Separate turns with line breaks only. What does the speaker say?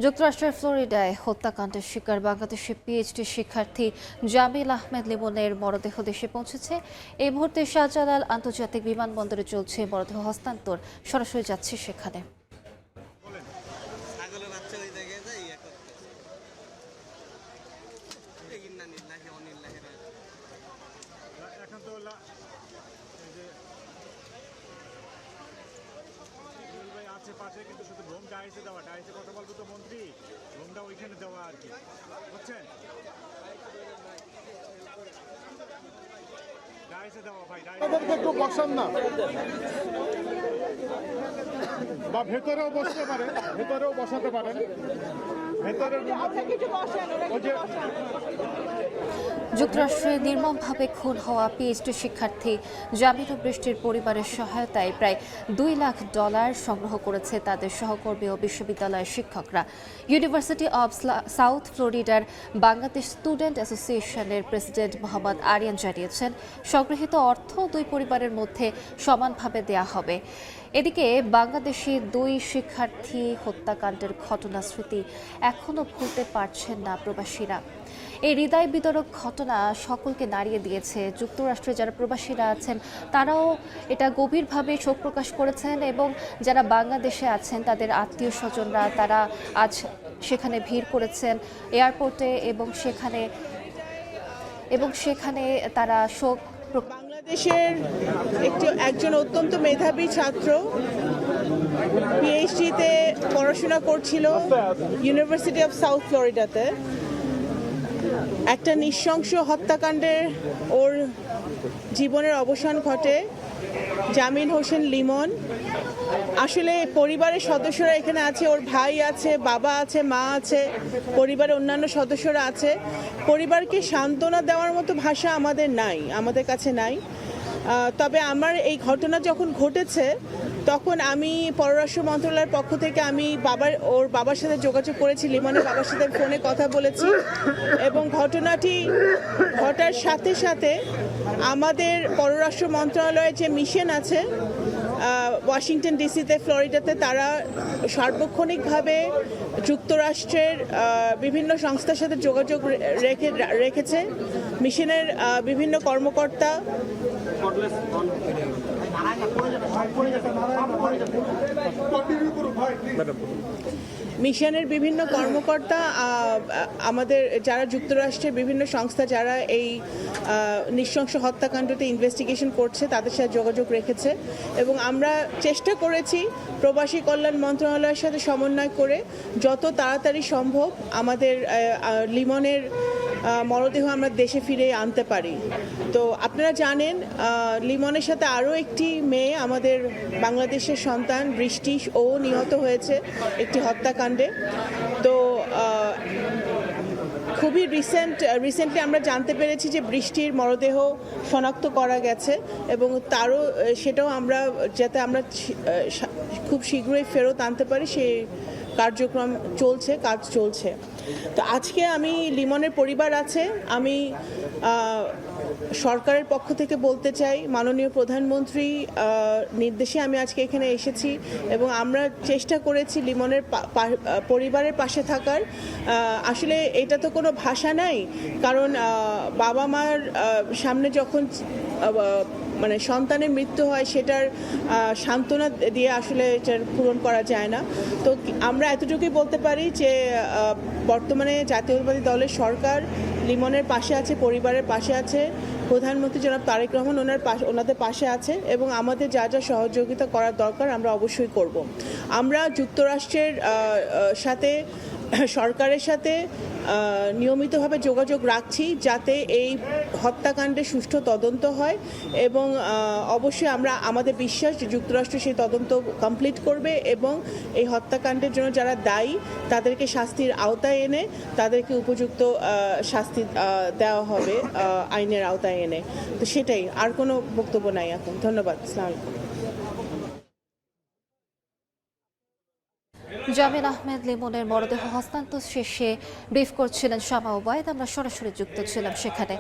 যুক্তরাষ্ট্রের ফ্লোরিডায় হত্যাকাণ্ডের শিকার বাংলাদেশের পিএইচডি শিক্ষার্থী জামিল আহমেদ লিমনের মরদেহ দেশে পৌঁছেছে। এই মুহূর্তে শাহজালাল আন্তর্জাতিক বিমানবন্দরে চলছে মরদেহ হস্তান্তর। সরাসরি যাচ্ছে সেখানে।
পাশে কিন্তু শুধু রুম ডাইসে দেওয়া, ডাইসে কথা বলবো তো মন্ত্রী, রুমটা ওইখানে দেওয়া আর কি, বুঝছেন? ডাইসে দেওয়া ভাই, ডাইসে একটু বসান না, বা ভেতরেও বসতে পারেন, ভেতরেও বসাতে পারেন।
যুক্তরাষ্ট্রে নির্মমভাবে খুন হওয়া পিএইচডি শিক্ষার্থী জামিল বৃষ্টির পরিবারের সহায়তায় প্রায় $2 লাখ সংগ্রহ করেছে তাদের সহকর্মী ও বিশ্ববিদ্যালয়ের শিক্ষকরা। ইউনিভার্সিটি অব সাউথ ফ্লোরিডার বাংলাদেশ স্টুডেন্ট অ্যাসোসিয়েশনের প্রেসিডেন্ট মোহাম্মদ আরিয়ান জানিয়েছেন, সংগৃহীত অর্থ দুই পরিবারের মধ্যে সমানভাবে দেয়া হবে। এদিকে বাংলাদেশি দুই শিক্ষার্থী হত্যাকাণ্ডের ঘটনা স্মৃতি এখনও ভুলতে পারছেন না প্রবাসীরা। এই হৃদয় বিতরক ঘটনা সকলকে নাড়িয়ে দিয়েছে। যুক্তরাষ্ট্রে যারা প্রবাসীরা আছেন তারাও এটা গভীরভাবে শোক প্রকাশ করেছেন এবং যারা বাংলাদেশে আছেন তাদের আত্মীয় স্বজনরা তারা আজ সেখানে ভিড় করেছেন এয়ারপোর্টে এবং সেখানে তারা শোক।
বাংলাদেশের একজন অত্যন্ত মেধাবী ছাত্র পিএইচডিতে পড়াশোনা করছিল ইউনিভার্সিটি অফ সাউথ ফ্লোরিডাতে। একটা নৃশংস হত্যাকাণ্ডে ওর জীবনের অবসান ঘটে। জামিল হোসেন লিমন, আসলে পরিবারের সদস্যরা এখানে আছে, ওর ভাই আছে, বাবা আছে, মা আছে, পরিবারের অন্যান্য সদস্যরা আছে। পরিবারকে সান্ত্বনা দেওয়ার মতো ভাষা আমাদের কাছে নাই। তবে আমার এই ঘটনা যখন ঘটেছে তখন আমি পররাষ্ট্র মন্ত্রণালয়ের পক্ষ থেকে ওর বাবার সাথে যোগাযোগ করেছি, লিমনের বাবার সাথে ফোনে কথা বলেছি এবং ঘটনাটি ঘটার সাথে সাথে আমাদের পররাষ্ট্র মন্ত্রণালয়ের যে মিশন আছে ওয়াশিংটন ডিসিতে, ফ্লোরিডাতে, তারা সার্বক্ষণিকভাবে যুক্তরাষ্ট্রের বিভিন্ন সংস্থার সাথে যোগাযোগ রেখেছে। মিশনের বিভিন্ন কর্মকর্তা আমাদের যারা যুক্তরাষ্ট্রের বিভিন্ন সংস্থা যারা এই নৃশংস হত্যাকাণ্ডতে ইনভেস্টিগেশন করছে তাদের সাথে যোগাযোগ রেখেছে এবং আমরা চেষ্টা করেছি প্রবাসী কল্যাণ মন্ত্রণালয়ের সাথে সমন্বয় করে যত তাড়াতাড়ি সম্ভব আমাদের লিমনের মরদেহ আমরা দেশে ফিরে আনতে পারি। তো আপনারা জানেন লিমনের সাথে আরও একটি মেয়ে আমাদের বাংলাদেশের সন্তান বৃষ্টি, ও নিহত হয়েছে একটি হত্যাকাণ্ডে। তো খুবই রিসেন্টলি আমরা জানতে পেরেছি যে বৃষ্টির মরদেহ শনাক্ত করা গেছে এবং সেটাও আমরা যাতে আমরা খুব শীঘ্রই ফেরত আনতে পারি সেই কাজ চলছে। তো আজকে আমি লিমনের পরিবার আছে, আমি সরকারের পক্ষ থেকে বলতে চাই মাননীয় প্রধানমন্ত্রী নির্দেশে আমি আজকে এখানে এসেছি এবং আমরা চেষ্টা করেছি লিমনের পরিবারের পাশে থাকার। আসলে এটা তো কোনো ভাষা নাই, কারণ বাবা মার সামনে যখন সন্তানের মৃত্যু হয় সেটার সান্ত্বনা দিয়ে আসলে এটার পূরণ করা যায় না। তো আমরা এতটুকুই বলতে পারি যে বর্তমানে জাতীয়তাবাদী দলের সরকার লিমনের পাশে আছে, পরিবারের পাশে আছে, প্রধানমন্ত্রী জনাব তারেক রহমান ওনাদের পাশে আছে এবং আমাদের যা যা সহযোগিতা করার দরকার আমরা অবশ্যই করব। আমরা যুক্তরাষ্ট্রের সাথে সরকারের সাথে নিয়মিতভাবে যোগাযোগ রাখছি যাতে এই হত্যাকাণ্ডের সুষ্ঠু তদন্ত হয় এবং অবশ্যই আমাদের বিশ্বাস যে যুক্তরাষ্ট্র সেই তদন্ত কমপ্লিট করবে এবং এই হত্যাকাণ্ডের জন্য যারা দায়ী তাদেরকে শাস্তির আওতায় এনে তাদেরকে উপযুক্ত শাস্তি দেওয়া হবে আইনের আওতায় এনে। তো সেটাই, আর কোনো বক্তব্য নাই এখন। ধন্যবাদ। আসসালামু আলাইকুম।
জামিল আহমেদ লিমনের মরদেহ হস্তান্তর শেষে ব্রিফ করছিলেন শামা ওবায়দ। আমরা সরাসরি যুক্ত ছিলাম সেখানে।